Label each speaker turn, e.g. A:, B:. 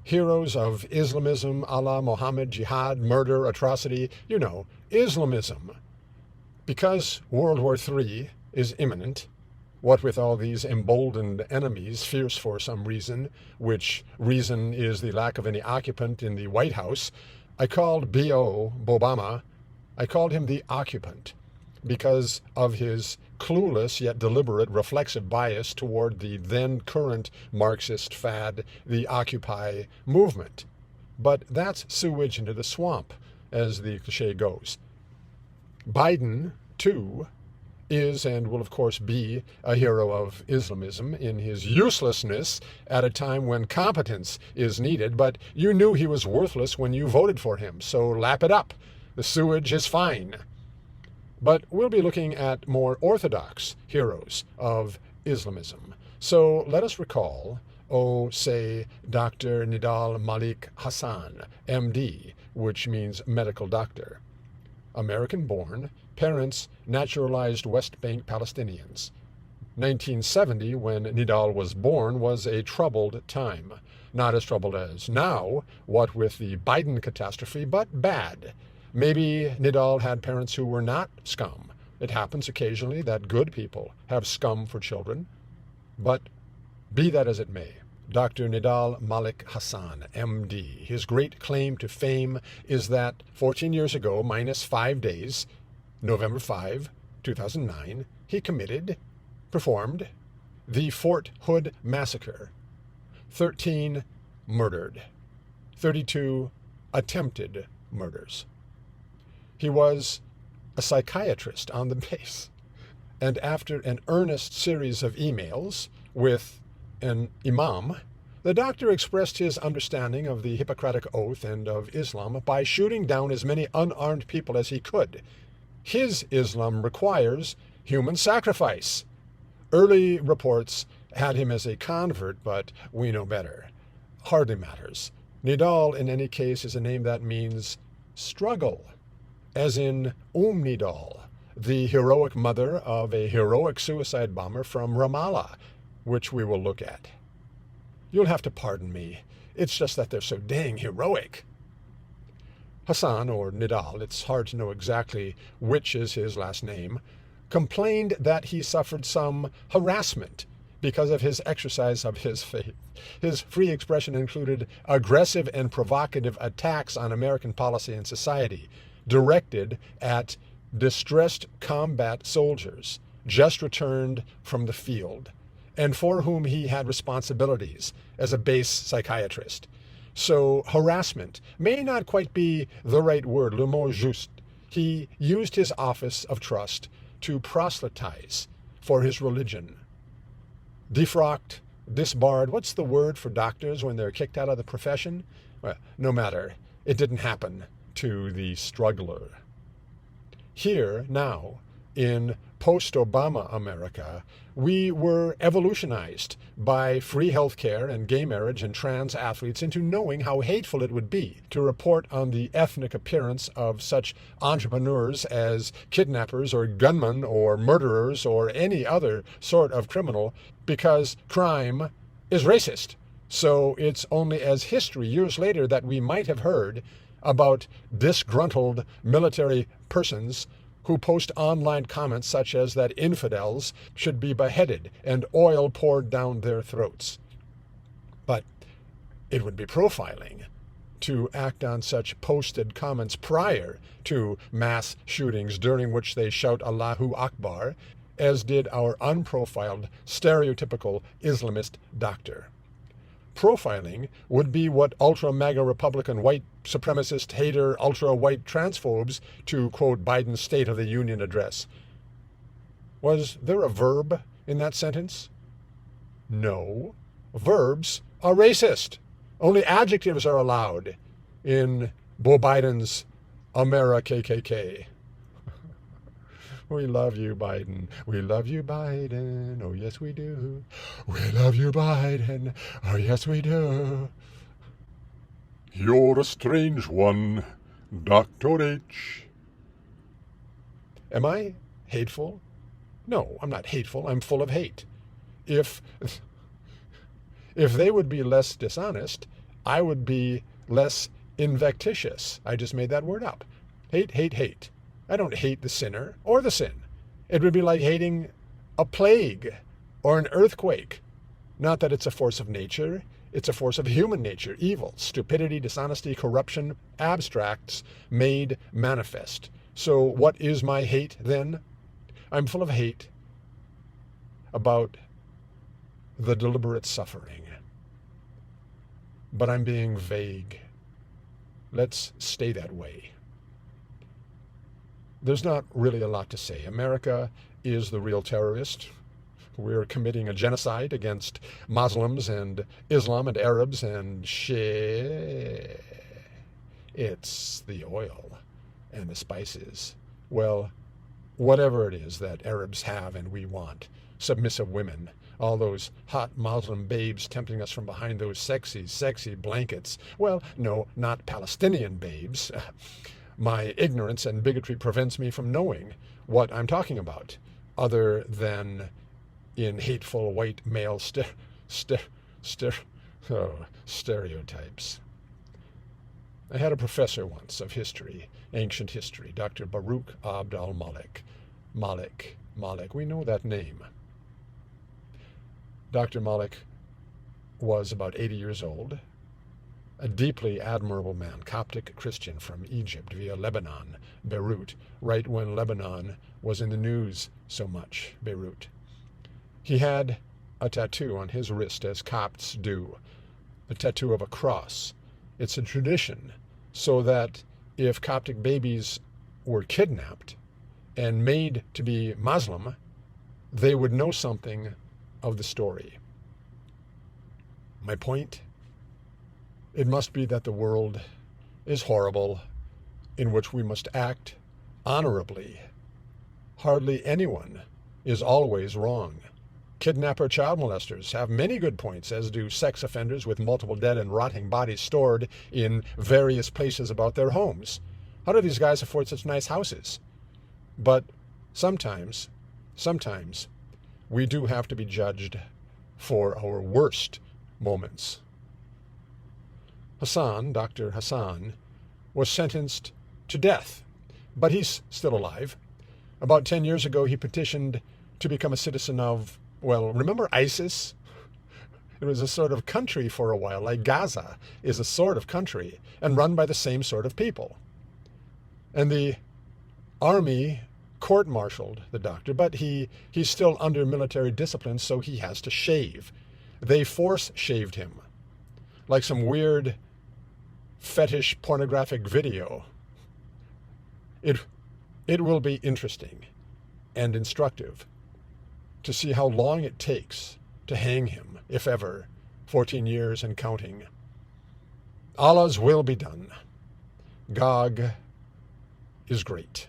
A: Heroes of Islamism, Allah, Muhammad, jihad, murder, atrocity, Islamism. Because World War III is imminent, what with all these emboldened enemies, fierce for some reason, which reason is the lack of any occupant in the White House, I called B.O. Obama, I called him the occupant, because of his clueless yet deliberate reflexive bias toward the then current Marxist fad, the Occupy movement. But that's sewage into the swamp, as the cliche goes. Biden, too, is and will of course be a hero of Islamism in his uselessness at a time when competence is needed, but you knew he was worthless when you voted for him, so lap it up. The sewage is fine. But we'll be looking at more orthodox heroes of Islamism. So let us recall, say, Dr. Nidal Malik Hasan, MD, which means medical doctor. American-born, parents naturalized West Bank Palestinians. 1970, when Nidal was born, was a troubled time. Not as troubled as now, what with the Biden catastrophe, but bad. Maybe Nidal had parents who were not scum. It happens occasionally that good people have scum for children. But be that as it may, Dr. Nidal Malik Hasan, MD, his great claim to fame is that 14 years ago, minus 5 days, November 5, 2009, he performed the Fort Hood Massacre. 13 murdered, 32 attempted murders. He was a psychiatrist on the base, and after an earnest series of emails with an imam, the doctor expressed his understanding of the Hippocratic Oath and of Islam by shooting down as many unarmed people as he could. His Islam requires human sacrifice. Early reports had him as a convert, but we know better. Hardly matters. Nidal, in any case, is a name that means struggle, as in Nidal, the heroic mother of a heroic suicide bomber from Ramallah, which we will look at. You'll have to pardon me. It's just that they're so dang heroic. Hasan, or Nidal, it's hard to know exactly which is his last name, complained that he suffered some harassment because of his exercise of his faith. His free expression included aggressive and provocative attacks on American policy and society, directed at distressed combat soldiers just returned from the field, and for whom he had responsibilities as a base psychiatrist. So harassment may not quite be the right word, le mot juste. He used his office of trust to proselytize for his religion. Defrocked, disbarred, what's the word for doctors when they're kicked out of the profession? Well, no matter, it didn't happen to the struggler. Here, now, in post-Obama America, we were evolutionized by free health care and gay marriage and trans athletes into knowing how hateful it would be to report on the ethnic appearance of such entrepreneurs as kidnappers or gunmen or murderers or any other sort of criminal, because crime is racist. So it's only as history years later that we might have heard about disgruntled military persons who post online comments such as that infidels should be beheaded and oil poured down their throats. But it would be profiling to act on such posted comments prior to mass shootings during which they shout Allahu Akbar, as did our unprofiled, stereotypical Islamist doctor. Profiling would be what ultra-MAGA Republican white supremacist hater ultra-white transphobes, to quote Biden's State of the Union address. Was there a verb in that sentence? No. Verbs are racist. Only adjectives are allowed in Beau Biden's America KKK. We love you, Biden. We love you, Biden. Oh, yes, we do. We love you, Biden. Oh, yes, we do. You're a strange one, Dr. H. Am I hateful? No, I'm not hateful. I'm full of hate. If they would be less dishonest, I would be less invectitious. I just made that word up. Hate, hate, hate. I don't hate the sinner or the sin. It would be like hating a plague or an earthquake. Not that it's a force of nature. It's a force of human nature. Evil, stupidity, dishonesty, corruption, abstracts made manifest. So what is my hate then? I'm full of hate about the deliberate suffering. But I'm being vague. Let's stay that way. There's not really a lot to say. America is the real terrorist. We're committing a genocide against Muslims and Islam and Arabs and shit. It's the oil and the spices. Well, whatever it is that Arabs have and we want. Submissive women. All those hot Muslim babes tempting us from behind those sexy, sexy blankets. Well, no, not Palestinian babes. My ignorance and bigotry prevents me from knowing what I'm talking about, other than in hateful white male stereotypes. I had a professor once of history, ancient history, Dr. Baruch Abd al-Malik. Malik. We know that name. Dr. Malik was about 80 years old, a deeply admirable man, Coptic Christian from Egypt via Lebanon, Beirut, right when Lebanon was in the news so much, Beirut. He had a tattoo on his wrist, as Copts do, a tattoo of a cross. It's a tradition so that if Coptic babies were kidnapped and made to be Muslim, they would know something of the story. My point? It must be that the world is horrible, in which we must act honorably. Hardly anyone is always wrong. Kidnapper child molesters have many good points, as do sex offenders with multiple dead and rotting bodies stored in various places about their homes. How do these guys afford such nice houses? But sometimes, we do have to be judged for our worst moments. Hasan, Dr. Hasan, was sentenced to death, but he's still alive. About 10 years ago, he petitioned to become a citizen of, well, remember ISIS? It was a sort of country for a while, like Gaza is a sort of country, and run by the same sort of people. And the army court-martialed the doctor, but he's still under military discipline, so he has to shave. They force-shaved him, like some weird fetish pornographic video. It will be interesting and instructive to see how long it takes to hang him, if ever, 14 years and counting. Allah's will be done. Gog is great.